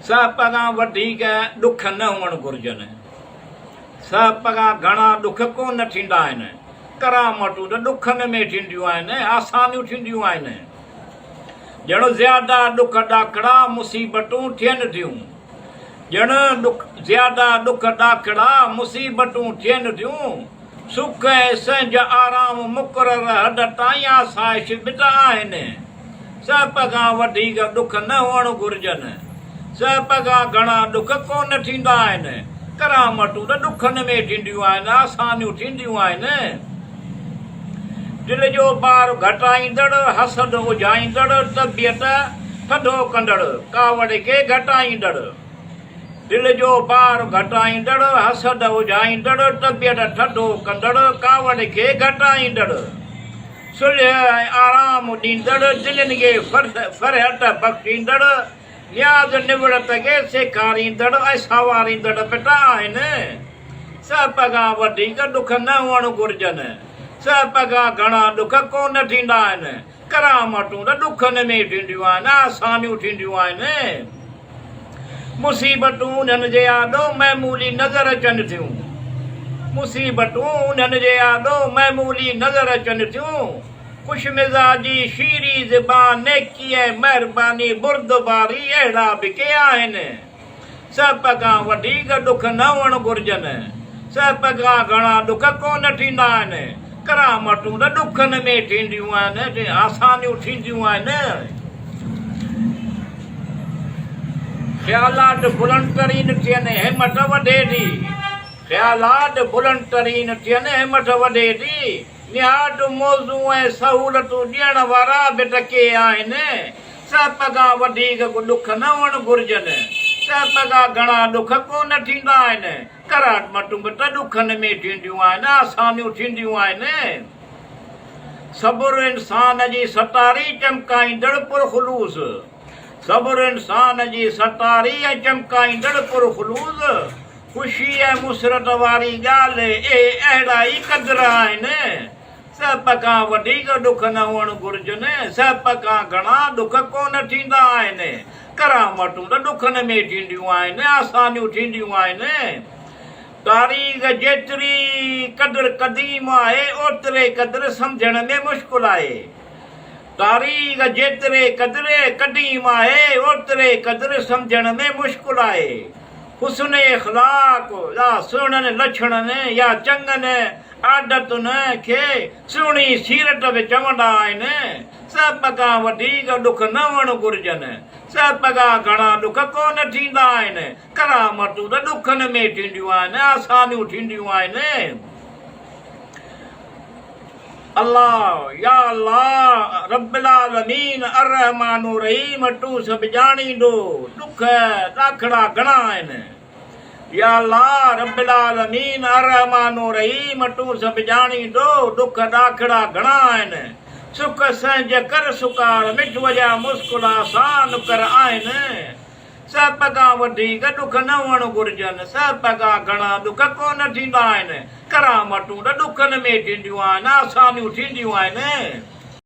सब खां वधीक ॾुख न हुअणु घुरिजनि। सब खां घणा ॾुख कोन थींदा आहिनि। करामतूं त ॾुखनि में थींदियूं आहिनि, आसानियूं थींदियूं आहिनि। ॼण ज़्यादा ॾुख ॾाकड़ा मुसीबतूं थियनि थियूं। ॼण ज़्यादा ॾुख ॾाकड़ा मुसीबतूं थियनि थियूं। सुख ऐं संज आराम मुक़रर हद ताईं आसाइश बि त आहिनि। सब खां वधीक ॾुख न हुअणु घुरिजनि। सब खां घणा ॾुख कोन थींदा आहिनि। करामतूं त ॾुखनि में थींदियूं आहिनि, आसानियूं थींदियूं आहिनि। दिलि जो भार घटाईंदड़, हसद उजाईंदड़, तबियत थधो कंदड़, कावड़ खे घटाईंदड़। दिलि जो भार घटाईंदड़, हसद उजाईंदड़, तबियत थधो कंदड़, कावड़ खे घटाईंदड़। सुलह ऐं आराम ॾींदड़, दिलनि खे फ़रहत बख़्शींदड़, न्याज़ निवड़त खे सेखारींदड़ ऐं संवारींदड़ बि त आहिनि। सब खां वधीक ॾुख न हुअणु घुरिजनि। सब खां घणा ॾुख कोन थींदा आहिनि। करामतूं त ॾुखनि में थींदियूं आहिनि, आसानियूं थींदियूं आहिनि। मुसीबतूं उन्हनि जे आॾो महमूली नज़र अचनि थियूं। मुसीबतूं उन्हनि जे आॾो महमूली नज़र अचनि थियूं। ख़ुशि मिज़ाजी, शीरी ज़बान, नेकी ऐं महिरबानी, बुर्दबारी अहिड़ा बि के आहिनि। सब खां वधीक ॾुख न हुअणु घुरिजनि। सब खां घणा ॾुख कोन थींदा आहिनि। करामतूं त ॾुखनि में थींदियूं आहिनि, आसानियूं थींदियूं आहिनि। ख़्यालात बुलंद तरीन थियनि, हिमत वधे थी। ख़्यालात बुलंद तरीन थियनि, हिमत वधे थी। निहायत मौज़ू ऐं सहूलतूं ॾियण वारा बि त के आहिनि। सब खां वधीक ॾुख न हुअणु घुरिजनि। सब खां घणा ॾुख कोन थींदा आहिनि। करामतूं बि त ॾुखनि में थींदियूं आहिनि, आसानियूं थींदियूं आहिनि। सब्र इंसान जी सतारी चमकाईंदड़ पुरख़ुलूस। सब्र इंसान जी सतारी ऐं चमकाईंदड़ पुरख़ुलूस। ख़ुशी ऐं मुसरत वारी ॻाल्हि अहिड़ा ई क़दर आहिनि। सब खां वधीक ॾुख न हुअणु घुरिजनि। सब खां घणा ॾुख कोन थींदा आहिनि। करामतूं त ॾुखनि में थींदियूं आहिनि, आसानियूं थींदियूं आहिनि। तारीख़ जेतिरी क़दुरु क़दीम आहे, ओतिरे क़दुरु सम्झण में मुश्किल आहे। तारीख़ जेतिरे क़दुरु क़दीम आहे, ओतिरे क़दुरु सम्झण में मुश्किल आहे। हुस्न इख़लाक़ या सुहिणनि लछणनि या चङनि आदतुनि खे सुहिणी सीरत बि चवंदा आहिनि। सब खां वधीक ॾुख न हुअणु घुरिजनि। सब खां घणा ॾुख कोन थींदा आहिनि। करामतूं त ॾुखनि में थींदियूं आहिनि, आसानियूं थींदियूं आहिनि। अल्लाह या अल्लाह रब्बिल आलमीन अर्रहमानुर रहीम, तूं सभु ॼाणींदो ॾुख ॾाकड़ा घणा आहिनि। या अल्लाह रब्बिल आलमीन अर्रहमानुर रहीम, तूं सभु ॼाणींदो ॾुख ॾाकड़ा घणा आहिनि। सुख संज कर सुकार, मिठ वॼा मुस्कुरा आसान कर आहिनि। सब खां वधीक ॾुख न हुअणु घुरिजनि। सब खां घणा ॾुख कोन थींदा आहिनि। करामतूं त ॾुखनि में थींदियूं आहिनि, आसानियूं थींदियूं आहिनि।